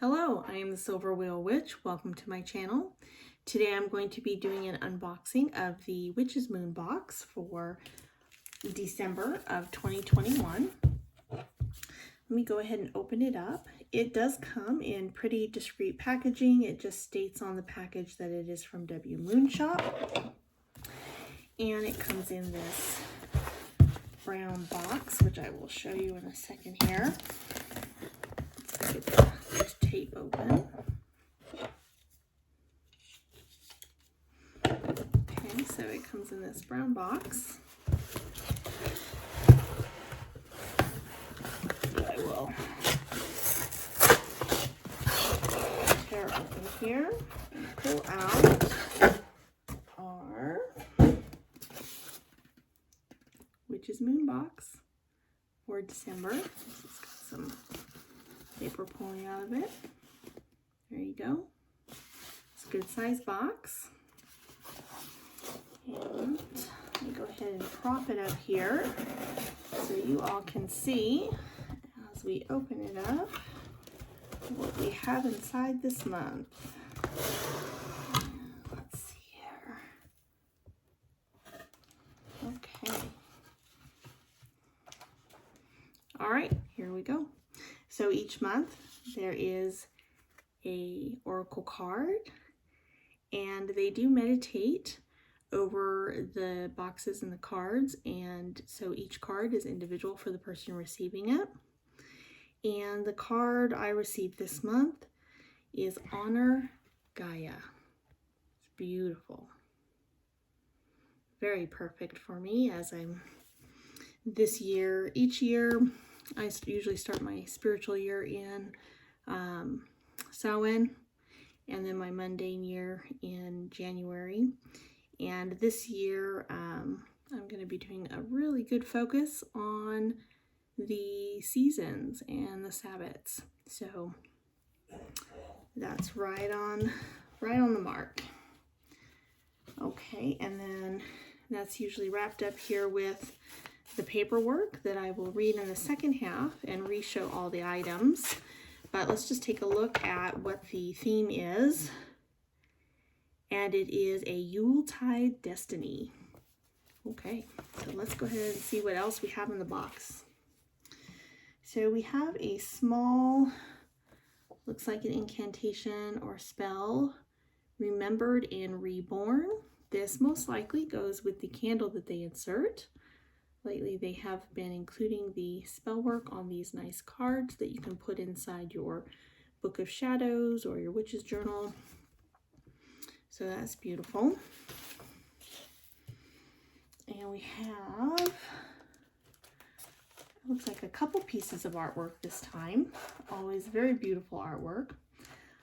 Hello, I am the Silver Wheel Witch. Welcome to my channel. Today I'm going to be doing an unboxing of the Witch's Moon box for December of 2021. Let me go ahead and open it up. It does come in pretty discreet packaging. It just states on the package that it is from W Moon Shop. And it comes in this brown box, which I will show you in a second here. Let's get the tape open. Okay, so it comes in this brown box. I will tear open here and pull out our Witch's Moon box for December. This has got some paper pulling out of it. There you go. It's a good size box. And let me go ahead and prop it up here so you all can see as we open it up what we have inside this month. Let's see here. Okay. All right, here we go. So each month there is a oracle card, and they do meditate over the boxes and the cards, and so each card is individual for the person receiving it. And the card I received this month is Honor Gaia. It's beautiful. Very perfect for me as I'm this year. Each year I usually start my spiritual year in Samhain, and then my mundane year in January. And this year I'm going to be doing a really good focus on the seasons and the Sabbats. So that's right on the mark. Okay, and then that's usually wrapped up here with the paperwork that I will read in the second half and re-show all the items. But let's just take a look at what the theme is. And it is a Yuletide destiny. Okay, so let's go ahead and see what else we have in the box. So we have a small, looks like an incantation or spell, Remembered and Reborn. This most likely goes with the candle that they insert. Lately they have been including the spell work on these nice cards that you can put inside your Book of Shadows or your Witch's Journal. So that's beautiful. And we have, looks like a couple pieces of artwork this time. Always very beautiful artwork.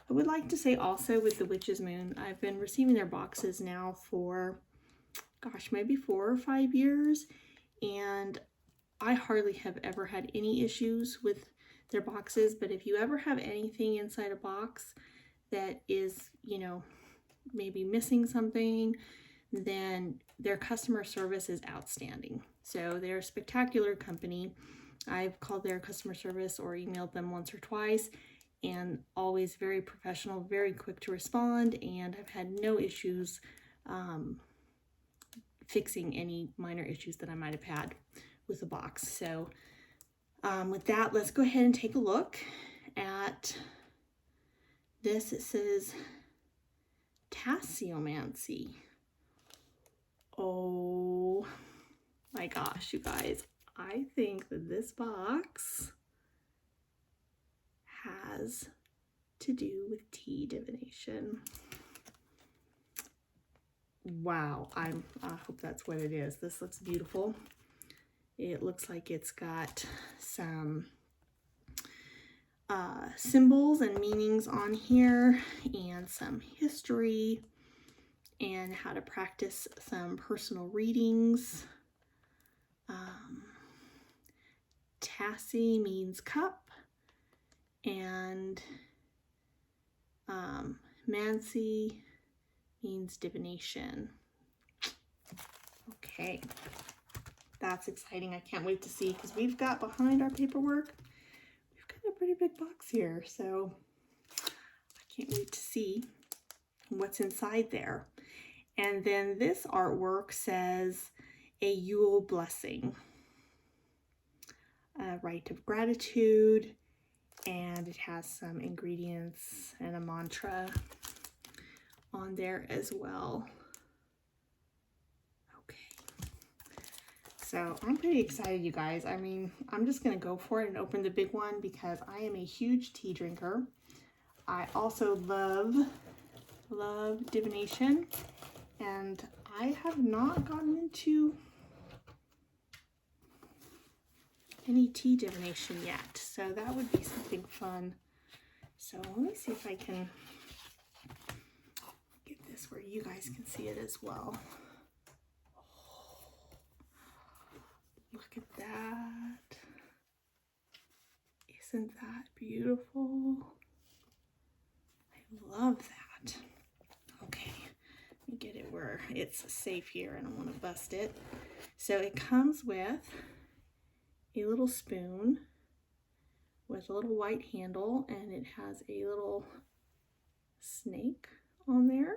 I would like to say also with the Witch's Moon, I've been receiving their boxes now for, gosh, maybe 4 or 5 years. And I hardly have ever had any issues with their boxes. But if you ever have anything inside a box that is, you know, maybe missing something, then their customer service is outstanding. So they're a spectacular company. I've called their customer service or emailed them once or twice, and always very professional, very quick to respond, and I've had no issues fixing any minor issues that I might have had with the box. So with that, let's go ahead and take a look at this. It says Tasseomancy. Oh my gosh, you guys, I think that this box has to do with tea divination. Wow, I hope that's what it is. This looks beautiful. It looks like it's got some symbols and meanings on here, and some history, and how to practice some personal readings. Tassie means cup, and Mancy means divination. Okay, that's exciting. I can't wait to see, because we've got behind our paperwork, we've got a pretty big box here. So Can't wait to see what's inside there. And then this artwork says a Yule blessing, a rite of gratitude, and it has some ingredients and a mantra on there as well. Okay, so I'm pretty excited, you guys. I mean, I'm just gonna go for it and open the big one because I am a huge tea drinker. I also love divination, and I have not gotten into any tea divination yet, so that would be something fun. So let me see if I can get this where you guys can see it as well. Look at that. Isn't that beautiful? I love that. Okay, let me get it where it's safe here. I don't want to bust it. So it comes with a little spoon with a little white handle, and it has a little snake on there.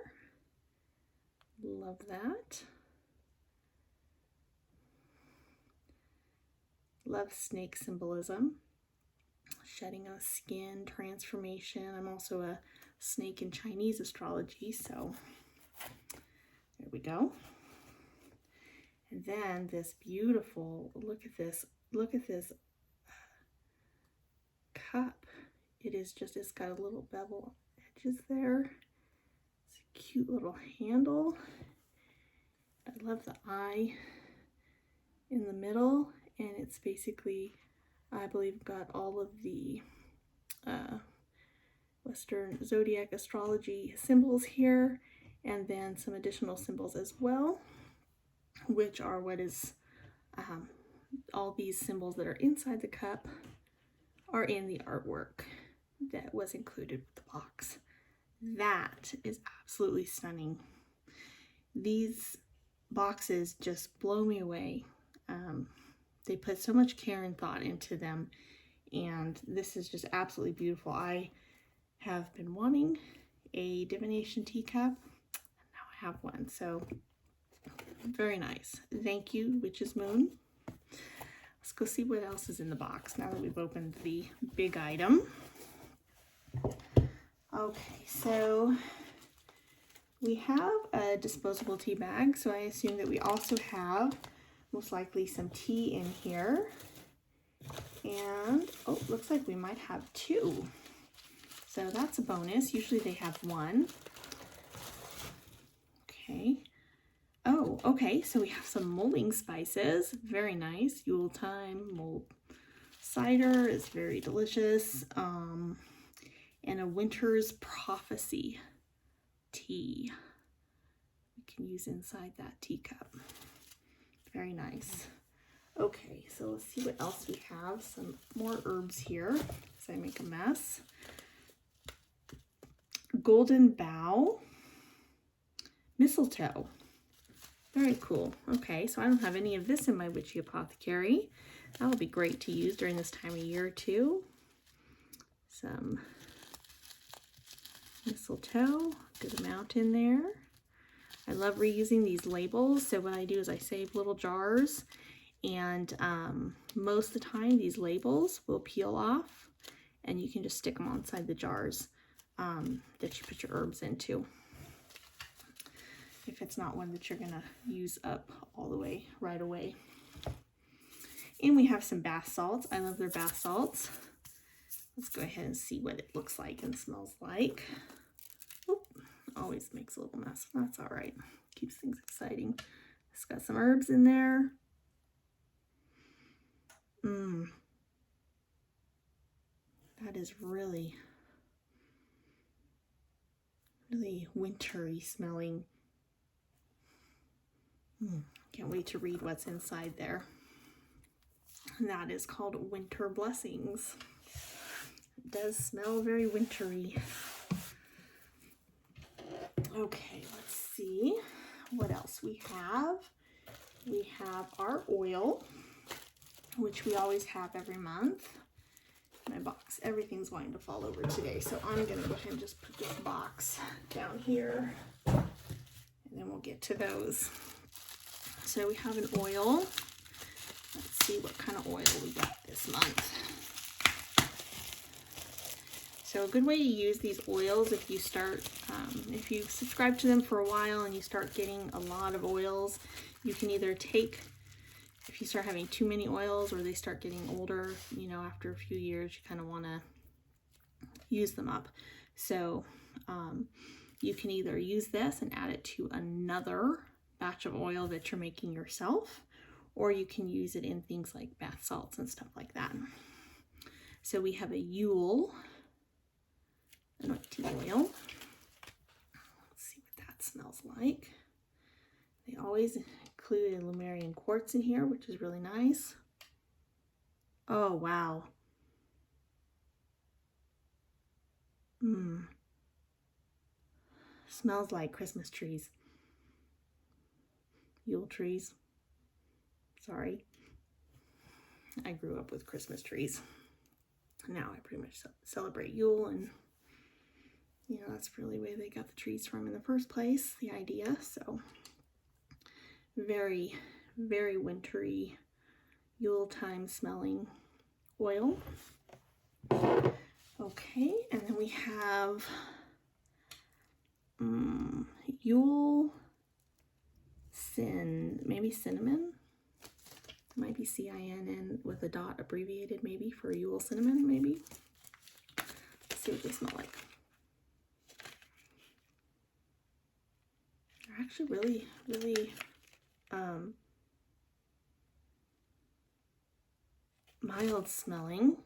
Love that. Love snake symbolism. Shedding of skin, transformation. I'm also a snake in Chinese astrology, so there we go. And then this beautiful, look at this cup. It is just, it's got a little bevel edges there. It's a cute little handle. I love the eye in the middle, and it's basically, I believe, got all of the Western zodiac astrology symbols here, and then some additional symbols as well, which are what is all these symbols that are inside the cup are in the artwork that was included with the box. That is absolutely stunning. These boxes just blow me away. They put so much care and thought into them, and this is just absolutely beautiful. I have been wanting a Divination Tea Cup, and now I have one, so very nice. Thank you, Witch's Moon. Let's go see what else is in the box now that we've opened the big item. Okay, so we have a disposable tea bag, so I assume that we also have most likely some tea in here. And, oh, looks like we might have two. So that's a bonus. Usually they have one. Okay. Oh, okay, so we have some mulling spices. Very nice. Yuletide mulled cider is very delicious. And a winter's prophecy tea we can use inside that teacup. Very nice. Okay, so let's see what else we have. Some more herbs here as I make a mess. Golden bough, mistletoe. Very cool. Okay, so I don't have any of this in my witchy apothecary. That will be great to use during this time of year too. Some mistletoe, good amount in there. I love reusing these labels. So what I do is I save little jars, and most of the time these labels will peel off, and you can just stick them inside the jars that you put your herbs into, if it's not one that you're gonna use up all the way right away. And we have some bath salts. I love their bath salts. Let's go ahead and see what it looks like and smells like. Oop, always makes a little mess. That's all right. Keeps things exciting. It's got some herbs in there. That is really, really wintry smelling. Can't wait to read what's inside there. And that is called Winter Blessings. It does smell very wintry. Okay, let's see what else we have. We have our oil, which we always have every month. my box. Everything's going to fall over today, so I'm going to go ahead and just put this box down here, and then we'll get to those. So we have an oil. Let's see what kind of oil we got this month. So a good way to use these oils, if you start, if you subscribe to them for a while and you start getting a lot of oils, you can either take, if you start having too many oils or they start getting older, you know, after a few years, you kind of want to use them up. So you can either use this and add it to another batch of oil that you're making yourself, or you can use it in things like bath salts and stuff like that. So we have a Yule anointing oil. Let's see what that smells like. They always include a Lemurian quartz in here, which is really nice. Oh, wow. Smells like Christmas trees. Yule trees. Sorry. I grew up with Christmas trees. Now I pretty much celebrate Yule, and you know, that's really where they got the trees from in the first place, the idea. So very, very wintry, Yuletime smelling oil. Okay, and then we have Yule maybe cinnamon. Might be CINN with a dot abbreviated, maybe, for Yule cinnamon, maybe. Let's see what they smell like. They're actually really, really mild smelling.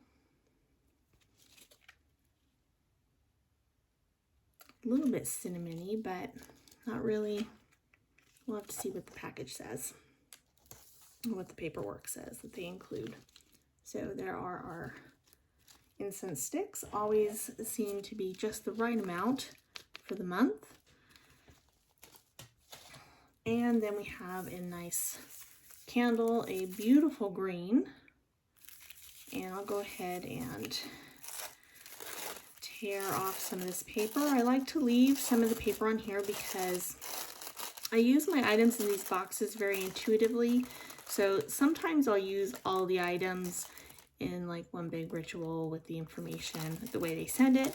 A little bit cinnamony, but not really. We'll have to see what the package says, what the paperwork says that they include. So there are our incense sticks. Always seem to be just the right amount for the month. And then we have a nice candle, a beautiful green. And I'll go ahead and tear off some of this paper. I like to leave some of the paper on here because I use my items in these boxes very intuitively. So sometimes I'll use all the items in like one big ritual with the information the way they send it.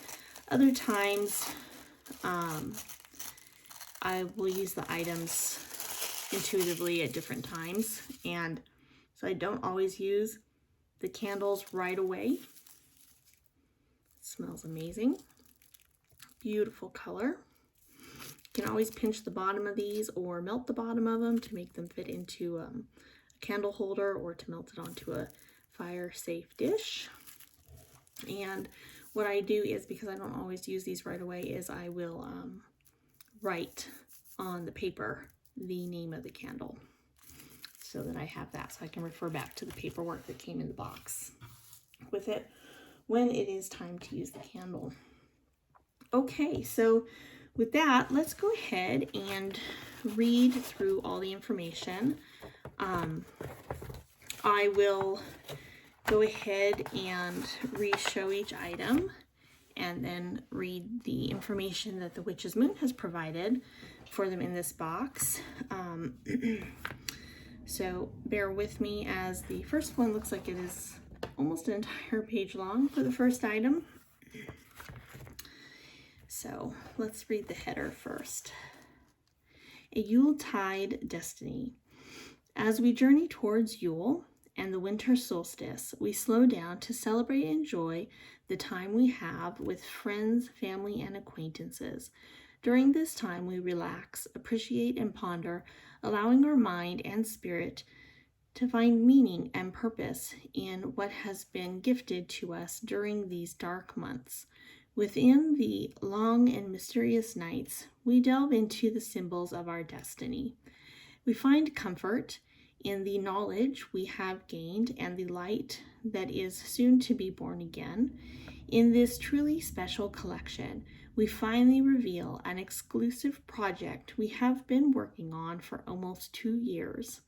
Other times I will use the items intuitively at different times, and so I don't always use the candles right away. It smells amazing. Beautiful color. You can always pinch the bottom of these or melt the bottom of them to make them fit into a candle holder, or to melt it onto a fire safe dish. And what I do is, because I don't always use these right away, is I will write on the paper the name of the candle so that I have that, so I can refer back to the paperwork that came in the box with it when it is time to use the candle. Okay, so with that, let's go ahead and read through all the information. I will go ahead and re-show each item and then read the information that the Witch's Moon has provided for them in this box. So bear with me, as the first one looks like it is almost an entire page long for the first item. So let's read the header first. A Yuletide Destiny. As we journey towards Yule and the winter solstice, we slow down to celebrate and enjoy the time we have with friends, family, and acquaintances. During this time, we relax, appreciate, and ponder, allowing our mind and spirit to find meaning and purpose in what has been gifted to us during these dark months. Within the long and mysterious nights, we delve into the symbols of our destiny. We find comfort in the knowledge we have gained and the light that is soon to be born again. In this truly special collection, we finally reveal an exclusive project we have been working on for almost 2 years.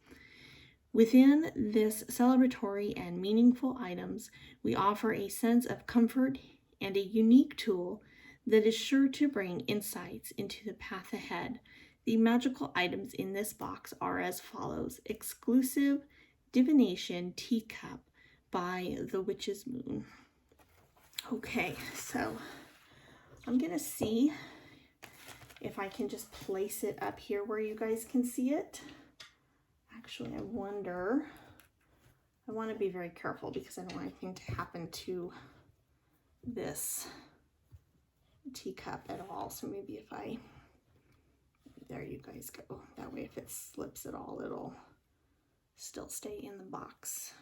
Within this celebratory and meaningful items, we offer a sense of comfort and a unique tool that is sure to bring insights into the path ahead. The magical items in this box are as follows: exclusive Divination Tea Cup by the Witch's Moon. Okay, so I'm gonna see if I can just place it up here where you guys can see it. Actually, I wonder, I want to be very careful because I don't want anything to happen to this teacup at all. So maybe if I, there you guys go. That way if it slips at all, it'll still stay in the box.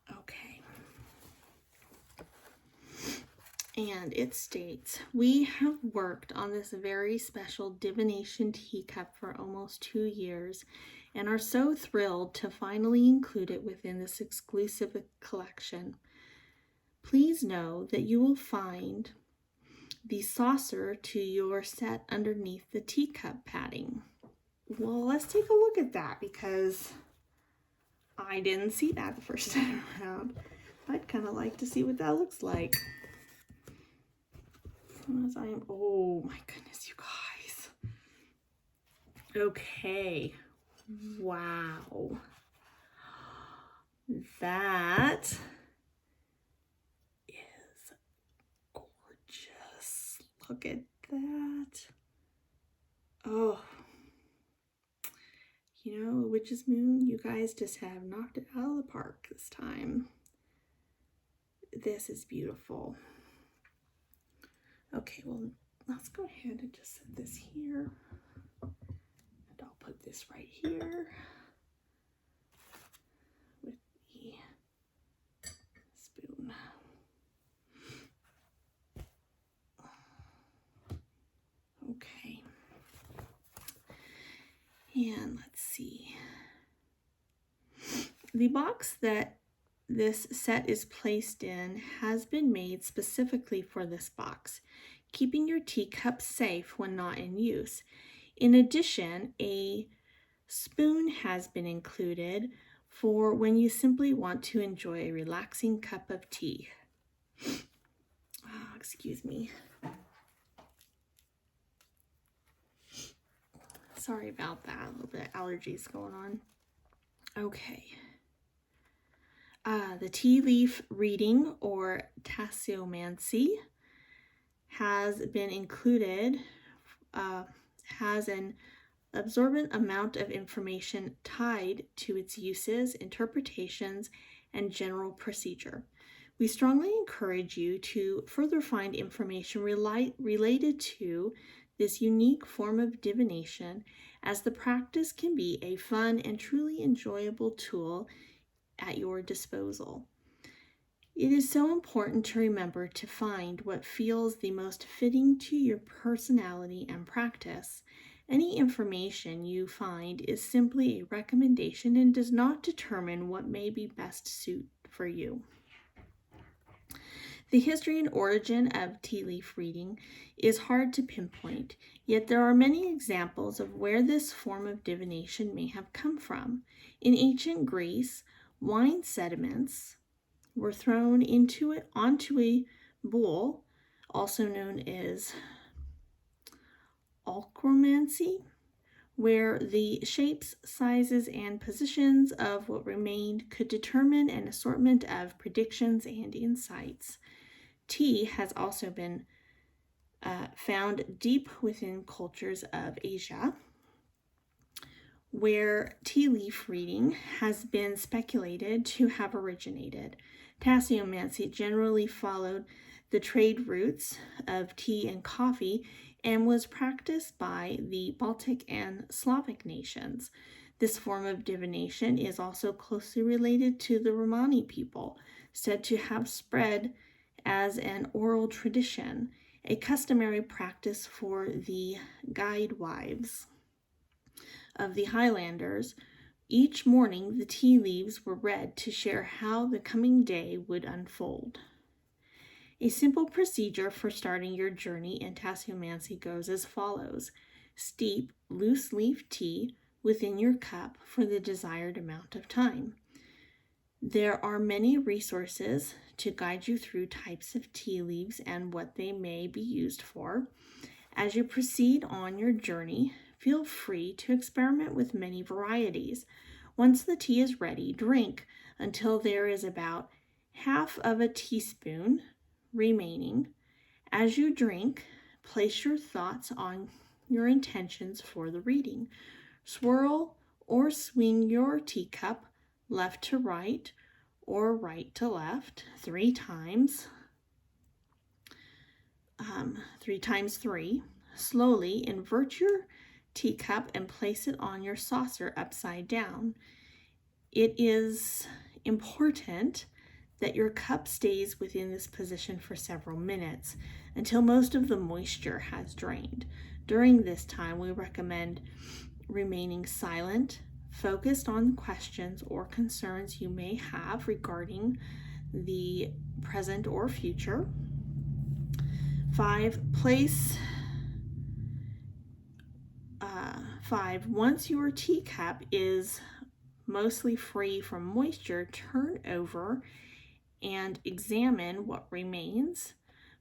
Okay. And it states, we have worked on this very special Divination Tea Cup for almost 2 years and are so thrilled to finally include it within this exclusive collection. Please know that you will find the saucer to your set underneath the teacup padding. Well, let's take a look at that because I didn't see that the first time around. I'd kind of like to see what that looks like. Oh my goodness, you guys. Okay. Wow. That is gorgeous. Look at that. Oh. You know, Witch's Moon, you guys just have knocked it out of the park this time. This is beautiful. Okay, well, let's go ahead and just set this here. And I'll put this right here with the spoon. Okay. And let's see. The box that this set is placed in has been made specifically for this box, keeping your teacup safe when not in use. In addition, a spoon has been included for when you simply want to enjoy a relaxing cup of tea. Oh, excuse me. Sorry about that, a little bit of allergies going on. Okay. The tea leaf reading, or Tasseomancy, has been included, has an absorbent amount of information tied to its uses, interpretations, and general procedure. We strongly encourage you to further find information related to this unique form of divination, as the practice can be a fun and truly enjoyable tool at your disposal. It is so important to remember to find what feels the most fitting to your personality and practice. Any information you find is simply a recommendation and does not determine what may be best suited for you. The history and origin of tea leaf reading is hard to pinpoint, yet there are many examples of where this form of divination may have come from. In ancient Greece, wine sediments were thrown onto a bowl, also known as alchromancy, where the shapes, sizes, and positions of what remained could determine an assortment of predictions and insights. Tea has also been found deep within cultures of Asia, where tea leaf reading has been speculated to have originated. Tasseomancy generally followed the trade routes of tea and coffee and was practiced by the Baltic and Slavic nations. This form of divination is also closely related to the Romani people, said to have spread as an oral tradition, a customary practice for the guide wives of the Highlanders. Each morning, the tea leaves were read to share how the coming day would unfold. A simple procedure for starting your journey in Tasseomancy goes as follows. Steep loose leaf tea within your cup for the desired amount of time. There are many resources to guide you through types of tea leaves and what they may be used for. As you proceed on your journey, feel free to experiment with many varieties. Once the tea is ready, drink until there is about half of a teaspoon remaining. As you drink, place your thoughts on your intentions for the reading. Swirl or swing your teacup left to right or right to left 3 times. 3 times 3. Slowly invert your teacup and place it on your saucer upside down. It is important that your cup stays within this position for several minutes until most of the moisture has drained. During this time, we recommend remaining silent, focused on questions or concerns you may have regarding the present or future. 5. Once your teacup is mostly free from moisture, turn over and examine what remains.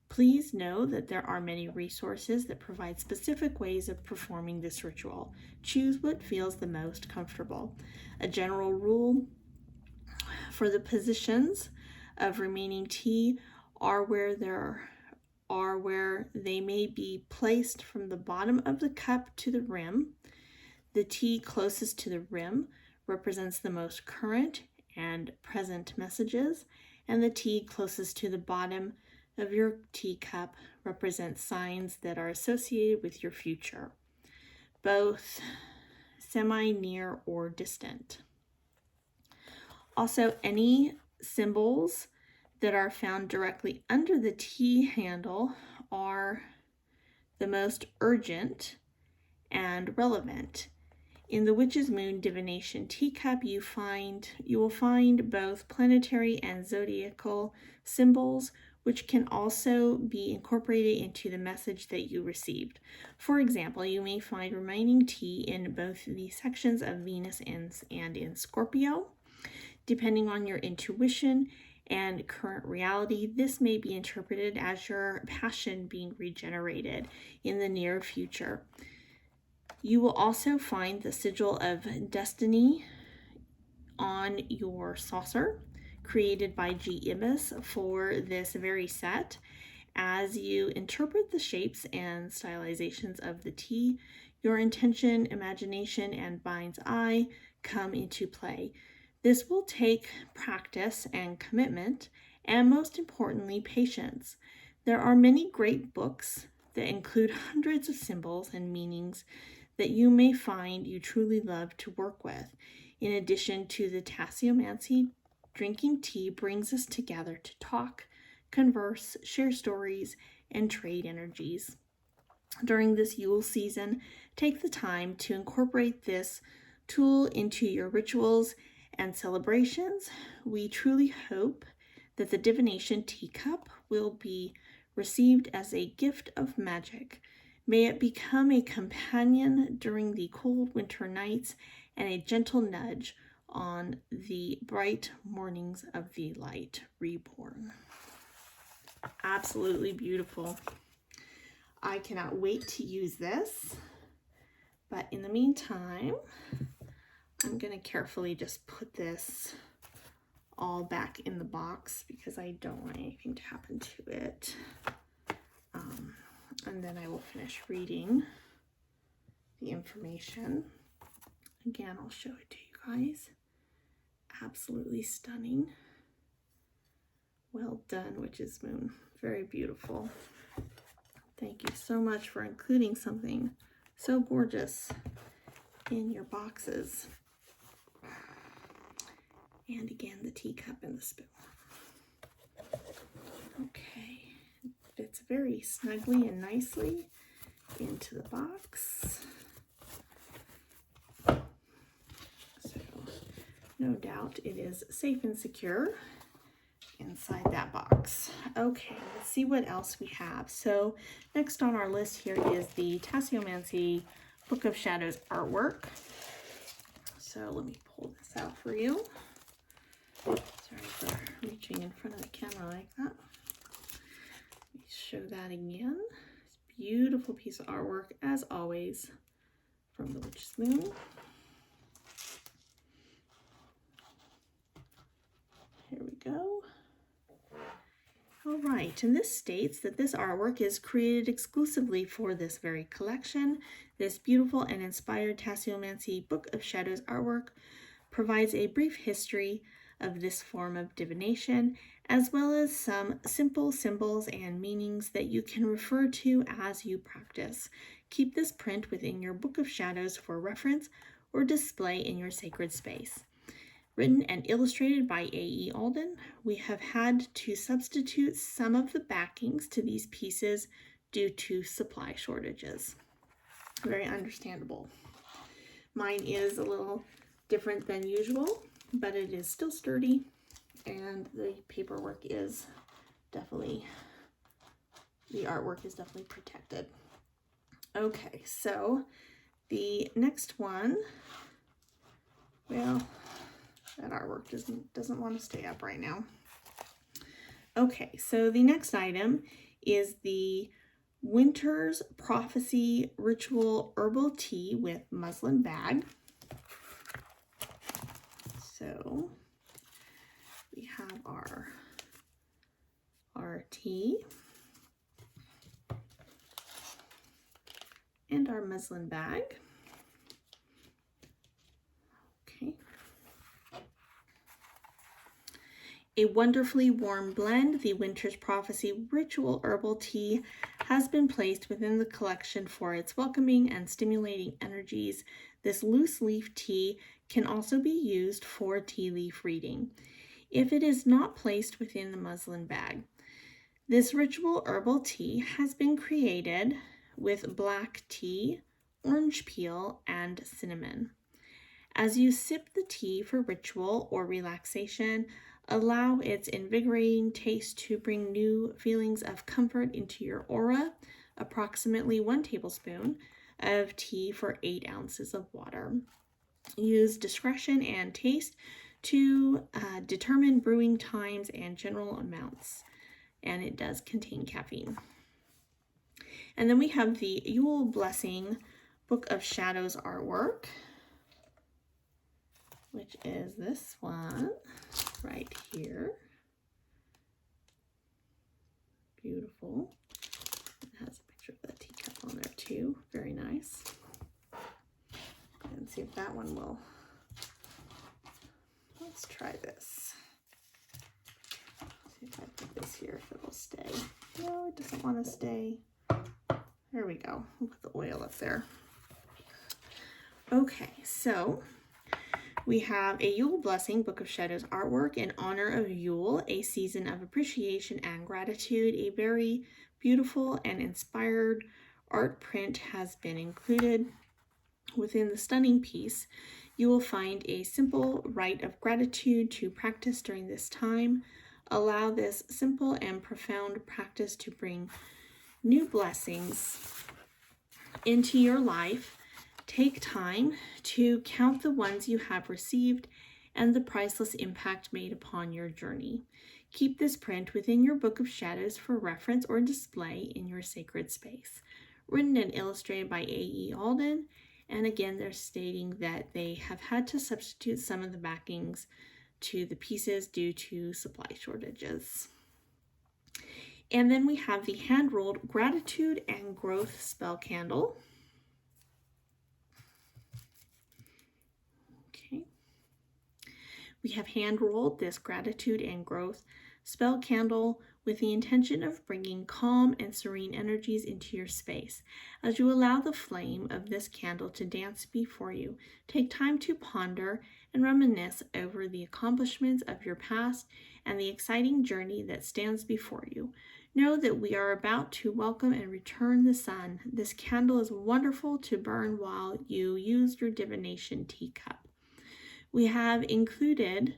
Please know that there are many resources that provide specific ways of performing this ritual. Choose what feels the most comfortable. A general rule for the positions of remaining tea are where they may be placed from the bottom of the cup to the rim. The tea closest to the rim represents the most current and present messages, and the tea closest to the bottom of your teacup represents signs that are associated with your future, both semi-near or distant. Also, any symbols that are found directly under the tea handle are the most urgent and relevant. In the Witch's Moon Divination Tea Cup, you will find both planetary and zodiacal symbols, which can also be incorporated into the message that you received. For example, you may find remaining tea in both the sections of Venus and in Scorpio. Depending on your intuition and current reality, this may be interpreted as your passion being regenerated in the near future. You will also find the sigil of destiny on your saucer, created by G. Ibis for this very set. As you interpret the shapes and stylizations of the tea, your intention, imagination, and mind's eye come into play. This will take practice and commitment, and most importantly, patience. There are many great books that include hundreds of symbols and meanings that you may find you truly love to work with. In addition to the Tasseomancy, drinking tea brings us together to talk, converse, share stories, and trade energies. During this Yule season, take the time to incorporate this tool into your rituals and celebrations. We truly hope that the Divination Tea Cup will be received as a gift of magic. May it become a companion during the cold winter nights and a gentle nudge on the bright mornings of the light reborn. Absolutely beautiful. I cannot wait to use this. But in the meantime, I'm going to carefully just put this all back in the box because I don't want anything to happen to it. And then I will finish reading the information. Again, I'll show it to you guys. Absolutely stunning. Well done, Witch's Moon. Very beautiful. Thank you so much for including something so gorgeous in your boxes. And again, the teacup and the spoon. Okay, fits very snugly and nicely into the box. So, no doubt it is safe and secure inside that box. Okay, let's see what else we have. So next on our list here is the Tasseomancy Book of Shadows artwork. So let me pull this out for you. Sorry for reaching in front of the camera like that. Let me show that again. It's a beautiful piece of artwork, as always, from the Witch's Moon. Here we go. All right, and this states that this artwork is created exclusively for this very collection. This beautiful and inspired Tasseomancy Book of Shadows artwork provides a brief history of this form of divination, as well as some simple symbols and meanings that you can refer to as you practice. Keep this print within your Book of Shadows for reference or display in your sacred space. Written and illustrated by A.E. Alden, we have had to substitute some of the backings to these pieces due to supply shortages. Very understandable. Mine is a little different than usual, but it is still sturdy, and the paperwork is definitely, the artwork is definitely protected. Okay, so the next one, well, that artwork doesn't want to stay up right now. Okay, so the next item is the Winter's Prophecy Ritual Herbal Tea with Muslin Bag. So we have our tea and our muslin bag. Okay. A wonderfully warm blend, the Winter's Prophecy Ritual Herbal Tea has been placed within the collection for its welcoming and stimulating energies. This loose leaf tea can also be used for tea leaf reading if it is not placed within the muslin bag. This ritual herbal tea has been created with black tea, orange peel, and cinnamon. As you sip the tea for ritual or relaxation, allow its invigorating taste to bring new feelings of comfort into your aura. Approximately 1 tablespoon of tea for 8 ounces of water. Use discretion and taste to determine brewing times and general amounts, and it does contain caffeine. And then we have the Yule Blessing Book of Shadows artwork, which is this one right here. Beautiful. It has a picture of the teacup on there too. Very nice. And see if that one will. Let's try this. See if I put this here, if it'll stay. No, it doesn't want to stay. There we go. We'll put the oil up there. Okay, so we have a Yule Blessing Book of Shadows artwork in honor of Yule, a season of appreciation and gratitude. A very beautiful and inspired art print has been included. Within the stunning piece, you will find a simple rite of gratitude to practice during this time. Allow this simple and profound practice to bring new blessings into your life. Take time to count the ones you have received and the priceless impact made upon your journey. Keep this print within your Book of Shadows for reference or display in your sacred space. Written and illustrated by A.E. Alden, and again they're stating that they have had to substitute some of the backings to the pieces due to supply shortages. And then we have the hand-rolled Gratitude and Growth Spell Candle. Okay. We have hand-rolled this Gratitude and Growth Spell Candle with the intention of bringing calm and serene energies into your space. As you allow the flame of this candle to dance before you, take time to ponder and reminisce over the accomplishments of your past and the exciting journey that stands before you. Know that we are about to welcome and return the sun. This candle is wonderful to burn while you use your Divination Tea Cup. We have included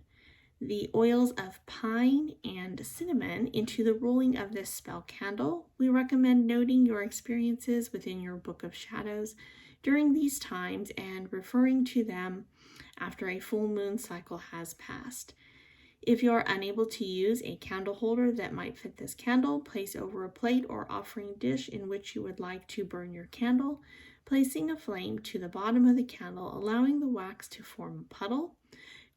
the oils of pine and cinnamon into the rolling of this spell candle. We recommend noting your experiences within your Book of Shadows during these times and referring to them after a full moon cycle has passed. If you are unable to use a candle holder that might fit this candle, place over a plate or offering dish in which you would like to burn your candle, placing a flame to the bottom of the candle, allowing the wax to form a puddle.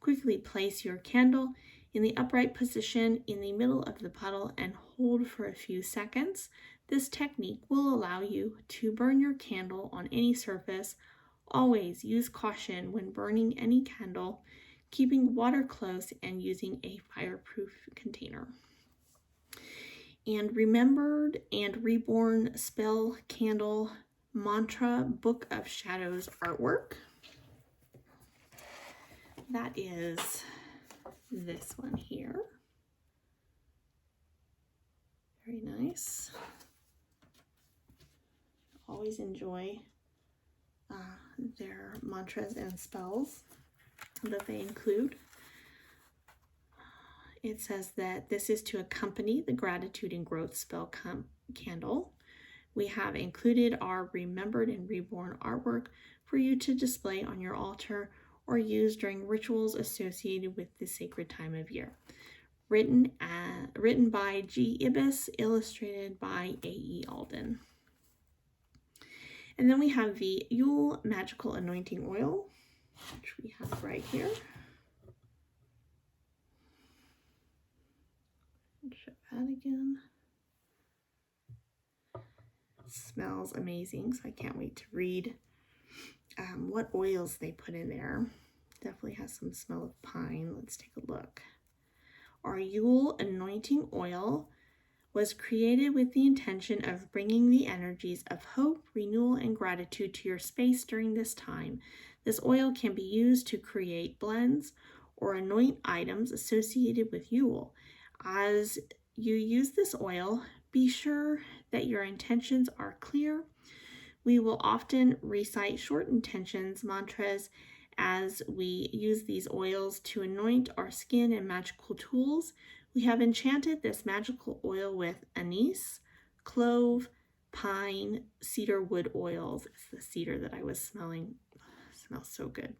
Quickly place your candle in the upright position in the middle of the puddle and hold for a few seconds. This technique will allow you to burn your candle on any surface. Always use caution when burning any candle, keeping water close and using a fireproof container. And Remembered and Reborn Spell Candle Mantra Book of Shadows artwork. That is this one here. Very nice. Always enjoy their mantras and spells that they include. It says that this is to accompany the Gratitude and Growth Spell candle. We have included our Remembered and Reborn artwork for you to display on your altar or use during rituals associated with this sacred time of year. Written by G. Ibis, illustrated by A.E. Alden. And then we have the Yule Magical Anointing Oil, which we have right here. Show that again. It smells amazing, so I can't wait to read what oils they put in there. Definitely has some smell of pine. Let's take a look. Our Yule Anointing Oil was created with the intention of bringing the energies of hope, renewal, and gratitude to your space during this time. This oil can be used to create blends or anoint items associated with Yule. As you use this oil, be sure that your intentions are clear. We will often recite short intentions, mantras, as we use these oils to anoint our skin and magical tools. We have enchanted this magical oil with anise, clove, pine, cedar wood oils. It's the cedar that I was smelling. It smells so good.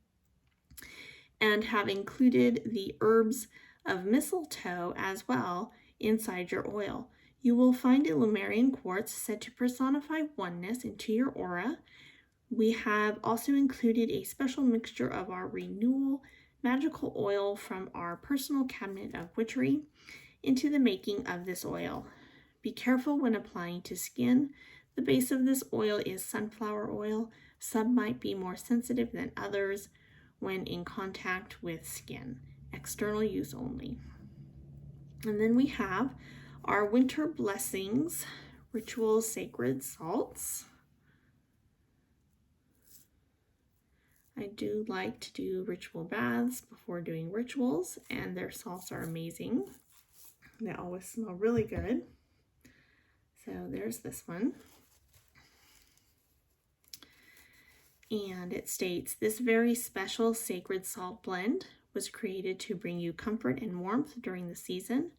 And have included the herbs of mistletoe as well inside your oil. You will find a Lemurian quartz said to personify oneness into your aura. We have also included a special mixture of our renewal magical oil from our personal cabinet of witchery into the making of this oil. Be careful when applying to skin. The base of this oil is sunflower oil. Some might be more sensitive than others when in contact with skin. External use only. And then we have our Winter Blessings Ritual Sacred Salts. I do like to do ritual baths before doing rituals, and their salts are amazing. They always smell really good. So there's this one. And it states, this very special sacred salt blend was created to bring you comfort and warmth during the season.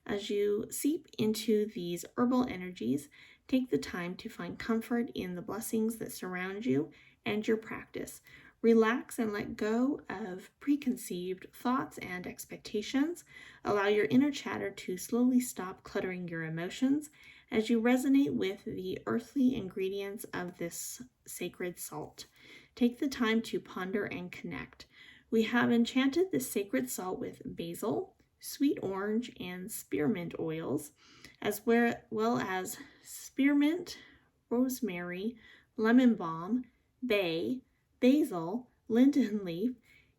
As you seep into these herbal energies, take the time to find comfort in the blessings that surround you and your practice. Relax and let go of preconceived thoughts and expectations. Allow your inner chatter to slowly stop cluttering your emotions as you resonate with the earthly ingredients of this sacred salt. Take the time to ponder and connect. We have enchanted this sacred salt with basil, sweet orange, and spearmint oils, as well as spearmint, rosemary, lemon balm, bay, basil, linden leaf,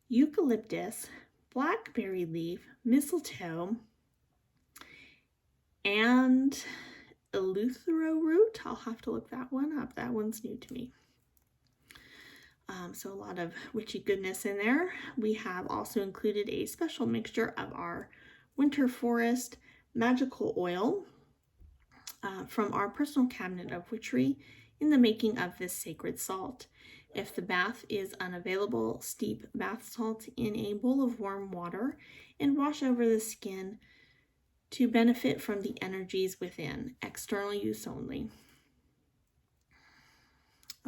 eucalyptus, blackberry leaf, mistletoe, and eleuthero root. I'll have to look that one up. That one's new to me. So a lot of witchy goodness in there. We have also included a special mixture of our Winter Forest Magical Oil from our personal cabinet of witchery in the making of this sacred salt. If the bath is unavailable, steep bath salt in a bowl of warm water and wash over the skin to benefit from the energies within. External use only.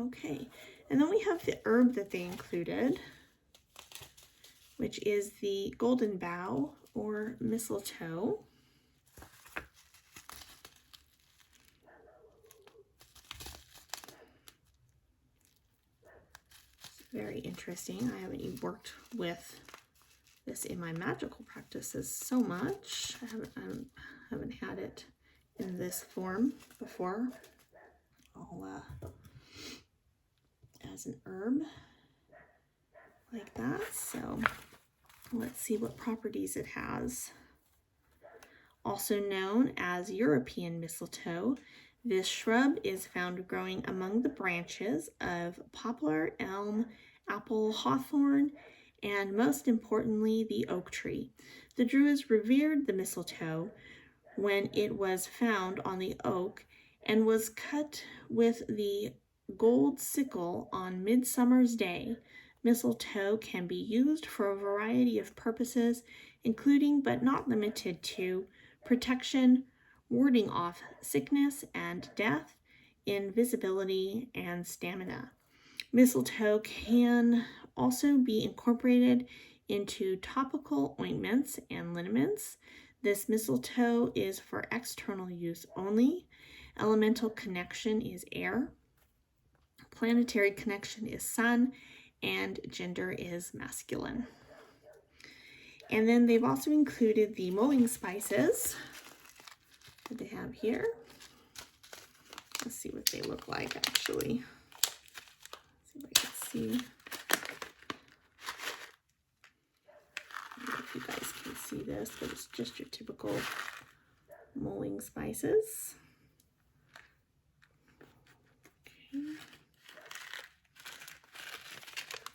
Okay, and then we have the herb that they included. which is the golden bough or mistletoe. Very interesting. I haven't worked with this in my magical practices so much. I haven't had it in this form before. As an herb like that. So let's see what properties it has. Also known as European mistletoe, this shrub is found growing among the branches of poplar, elm, apple, hawthorn, and most importantly, the oak tree. The Druids revered the mistletoe when it was found on the oak and was cut with the gold sickle on Midsummer's Day. Mistletoe can be used for a variety of purposes, including but not limited to protection, warding off sickness and death, invisibility, and stamina. Mistletoe can also be incorporated into topical ointments and liniments. This mistletoe is for external use only. Elemental connection is air. Planetary connection is sun, and gender is masculine. And then they've also included the mulling spices that they have here. Let's see what they look like actually. Let's see if I can see. I don't know if you guys can see this, but it's just your typical mulling spices.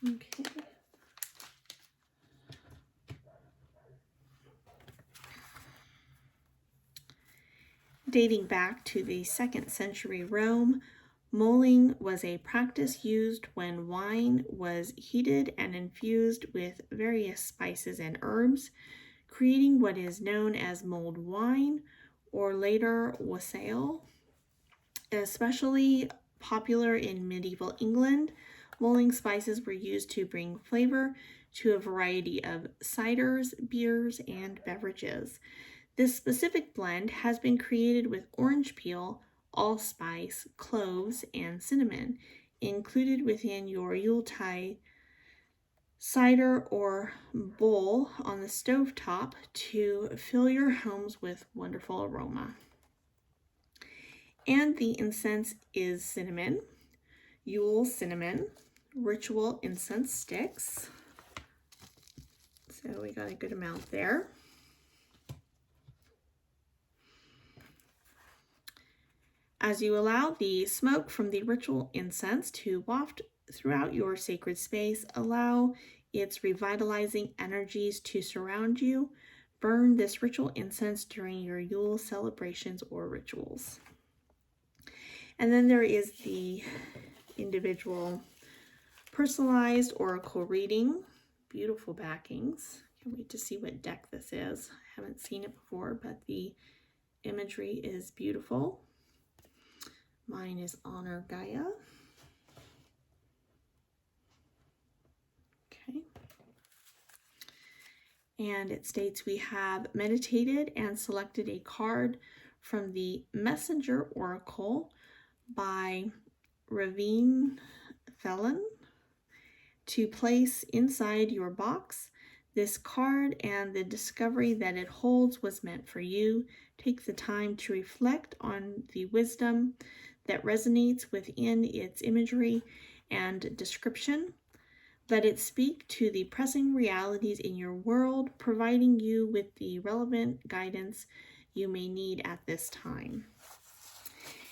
Okay. Dating back to the 2nd century Rome, mulling was a practice used when wine was heated and infused with various spices and herbs, creating what is known as mulled wine or later wassail. Especially popular in medieval England, mulling spices were used to bring flavor to a variety of ciders, beers, and beverages. This specific blend has been created with orange peel, allspice, cloves, and cinnamon included within your Yuletide cider or bowl on the stovetop to fill your homes with wonderful aroma. And the incense is cinnamon, Yule cinnamon, ritual incense sticks. So we got a good amount there. As you allow the smoke from the ritual incense to waft throughout your sacred space, allow its revitalizing energies to surround you. Burn this ritual incense during your Yule celebrations or rituals. And then there is the individual personalized oracle reading. Beautiful backings. Can't wait to see what deck this is. I haven't seen it before, but the imagery is beautiful. Mine is Honor Gaia. Okay. And it states we have meditated and selected a card from the Messenger Oracle by Ravine Felon to place inside your box. This card and the discovery that it holds was meant for you. Take the time to reflect on the wisdom that resonates within its imagery and description. Let it speak to the pressing realities in your world, providing you with the relevant guidance you may need at this time.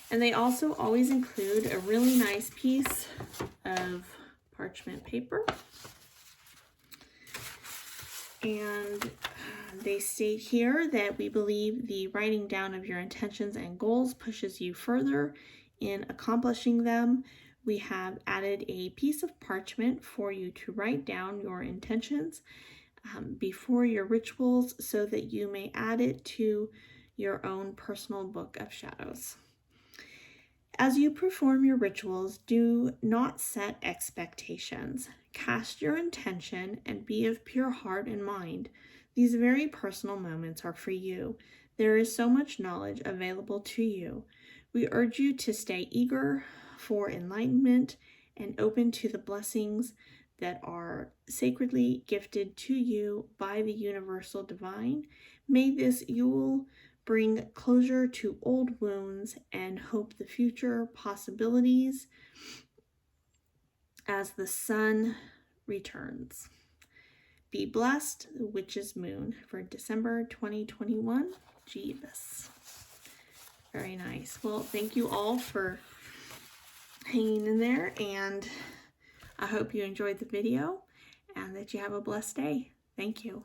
And they also always include a really nice piece of parchment paper. And they state here that we believe the writing down of your intentions and goals pushes you further in accomplishing them. We have added a piece of parchment for you to write down your intentions before your rituals so that you may add it to your own personal book of shadows. As you perform your rituals, do not set expectations. Cast your intention and be of pure heart and mind. These very personal moments are for you. There is so much knowledge available to you. We urge you to stay eager for enlightenment and open to the blessings that are sacredly gifted to you by the universal divine. May this Yule bring closure to old wounds and hope the future possibilities as the sun returns. Be blessed, the Witch's Moon for December 2021. Jeebus. Very nice. Well, thank you all for hanging in there, and I hope you enjoyed the video and that you have a blessed day. Thank you.